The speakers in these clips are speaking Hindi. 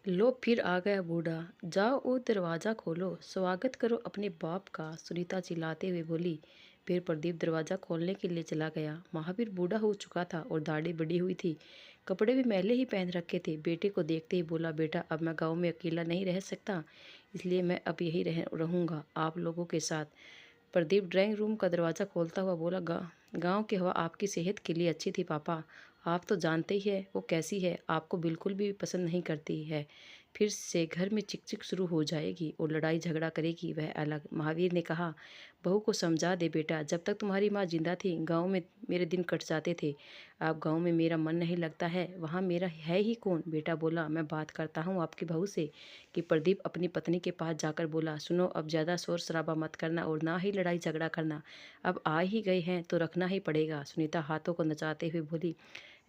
लो फिर आ गया बूढ़ा। जाओ वो दरवाज़ा खोलो, स्वागत करो अपने बाप का, सुनीता चिल्लाते हुए बोली। फिर प्रदीप दरवाज़ा खोलने के लिए चला गया। महावीर बूढ़ा हो चुका था और दाढ़ी बड़ी हुई थी। कपड़े भी मैले ही पहन रखे थे। बेटे को देखते ही बोला, बेटा अब मैं गाँव में अकेला नहीं रह सकता, इसलिए मैं अब यही रहूँगा आप लोगों के साथ। प्रदीप ड्राइंग रूम का दरवाज़ा खोलता हुआ बोला, गाँव की हवा आपकी सेहत के लिए अच्छी थी पापा। आप तो जानते ही है वो कैसी है, आपको बिल्कुल भी पसंद नहीं करती है। फिर से घर में चिक-चिक शुरू हो जाएगी और लड़ाई झगड़ा करेगी वह अलग। महावीर ने कहा, बहू को समझा दे बेटा, जब तक तुम्हारी माँ जिंदा थी गाँव में मेरे दिन कट जाते थे। अब गाँव में मेरा मन नहीं लगता है, वहाँ मेरा है ही कौन। बेटा बोला, मैं बात करता हूँ आपकी बहू से। कि प्रदीप अपनी पत्नी के पास जाकर बोला, सुनो अब ज़्यादा शोर शराबा मत करना और ना ही लड़ाई झगड़ा करना। अब आ ही गए हैं तो रखना ही पड़ेगा। सुनीता हाथों को नचाते हुए बोली,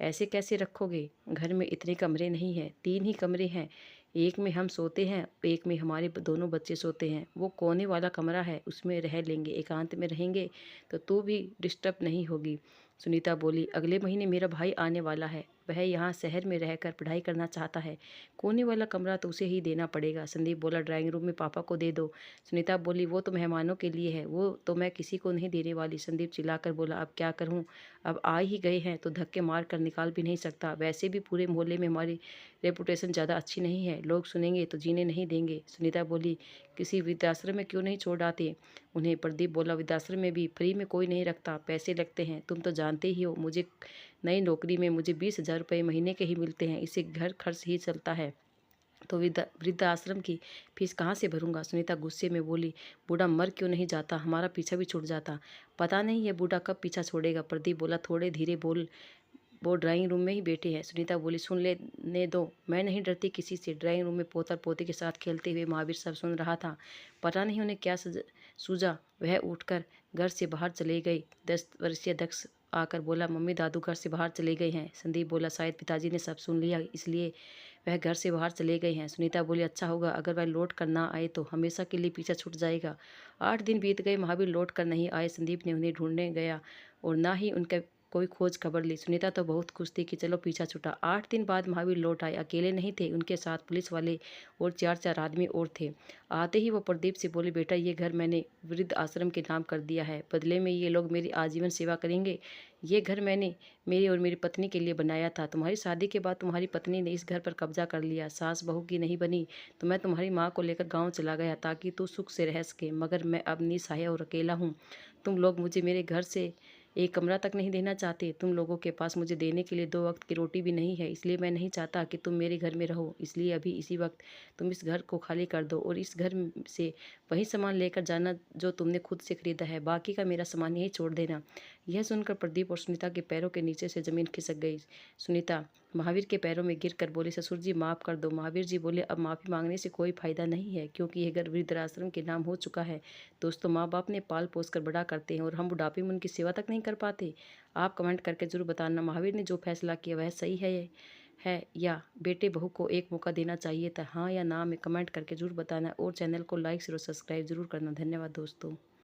ऐसे कैसे रखोगे? घर में इतने कमरे नहीं हैं, 3 ही कमरे हैं। एक में हम सोते हैं, एक में हमारे दोनों बच्चे सोते हैं। वो कोने वाला कमरा है, उसमें रह लेंगे, एकांत में रहेंगे तो तू भी डिस्टर्ब नहीं होगी। सुनीता बोली, अगले महीने मेरा भाई आने वाला है, वह यहाँ शहर में रहकर पढ़ाई करना चाहता है। कोने वाला कमरा तो उसे ही देना पड़ेगा। संदीप बोला, ड्राइंग रूम में पापा को दे दो। सुनीता बोली, वो तो मेहमानों के लिए है, वो तो मैं किसी को नहीं देने वाली। संदीप चिल्लाकर बोला, अब क्या करूँ? अब आ ही गए हैं तो धक्के मार कर निकाल भी नहीं सकता। वैसे भी पूरे मोहल्ले में हमारी रेपुटेशन ज़्यादा अच्छी नहीं है, लोग सुनेंगे तो जीने नहीं देंगे। सुनीता बोली, किसी वृद्धाश्रम में क्यों नहीं छोड़ आते उन्हें? प्रदीप बोला, वृद्धाश्रम में भी फ्री में कोई नहीं रखता, पैसे लगते हैं, तुम तो जानते ही हो। मुझे नई नौकरी में मुझे 20,000 रुपये महीने के ही मिलते हैं, इससे घर खर्च ही चलता है, तो वृद्धाश्रम की फीस कहाँ से भरूंगा? सुनीता गुस्से में बोली, बूढ़ा मर क्यों नहीं जाता, हमारा पीछा भी छूट जाता। पता नहीं है बूढ़ा कब पीछा छोड़ेगा। प्रदीप बोला, थोड़े धीरे बोल, वो ड्राइंग रूम में ही बैठे हैं। सुनीता बोली, सुन लेने दो, मैं नहीं डरती किसी से। ड्राइंग रूम में पोता पोती के साथ खेलते हुए महावीर सब सुन रहा था। पता नहीं उन्हें क्या सूझा, वह उठकर घर से बाहर चले गई। 10 वर्षीय दक्ष आकर बोला, मम्मी दादू घर से बाहर चले गए हैं। संदीप बोला, शायद पिताजी ने सब सुन लिया इसलिए वह घर से बाहर चले गए हैं। सुनीता बोली, अच्छा होगा अगर वह लौट कर ना आए तो हमेशा के लिए पीछा छूट जाएगा। 8 दिन बीत गए, महावीर लौट कर नहीं आए। संदीप ने उन्हें ढूंढने गया और ना ही उनका कोई खोज खबर ली। सुनीता तो बहुत खुश थी कि चलो पीछा छूटा। 8 दिन बाद महावीर लौट आए। अकेले नहीं थे, उनके साथ पुलिस वाले और 4 आदमी और थे। आते ही वो प्रदीप से बोले, बेटा ये घर मैंने वृद्ध आश्रम के नाम कर दिया है, बदले में ये लोग मेरी आजीवन सेवा करेंगे। ये घर मैंने मेरी और मेरी पत्नी के लिए बनाया था। तुम्हारी शादी के बाद तुम्हारी पत्नी ने इस घर पर कब्जा कर लिया। सास बहू की नहीं बनी तो मैं तुम्हारी माँ को लेकर गाँव चला गया ताकि तू सुख से रह सके, मगर मैं अब निसहाय और अकेला हूँ। तुम लोग मुझे मेरे घर से एक कमरा तक नहीं देना चाहते। तुम लोगों के पास मुझे देने के लिए 2 वक्त की रोटी भी नहीं है, इसलिए मैं नहीं चाहता कि तुम मेरे घर में रहो। इसलिए अभी इसी वक्त तुम इस घर को खाली कर दो और इस घर से वही सामान लेकर जाना जो तुमने खुद से खरीदा है, बाकी का मेरा सामान यहीं छोड़ देना। यह सुनकर प्रदीप और सुनीता के पैरों के नीचे से जमीन खिसक गई। सुनीता महावीर के पैरों में गिर कर बोली, ससुर जी माफ़ कर दो। महावीर जी बोले, अब माफ़ी मांगने से कोई फायदा नहीं है, क्योंकि यह घर वृद्धाश्रम के नाम हो चुका है। दोस्तों, माँ बाप ने पाल पोस कर बड़ा करते हैं और हम बुढ़ापे में उनकी सेवा तक नहीं कर पाते। आप कमेंट करके जरूर बताना, महावीर ने जो फैसला किया वह सही है या बेटे बहू को एक मौका देना चाहिए था? हाँ या ना में कमेंट करके जरूर बताना और चैनल को लाइक और सब्सक्राइब जरूर करना। धन्यवाद दोस्तों।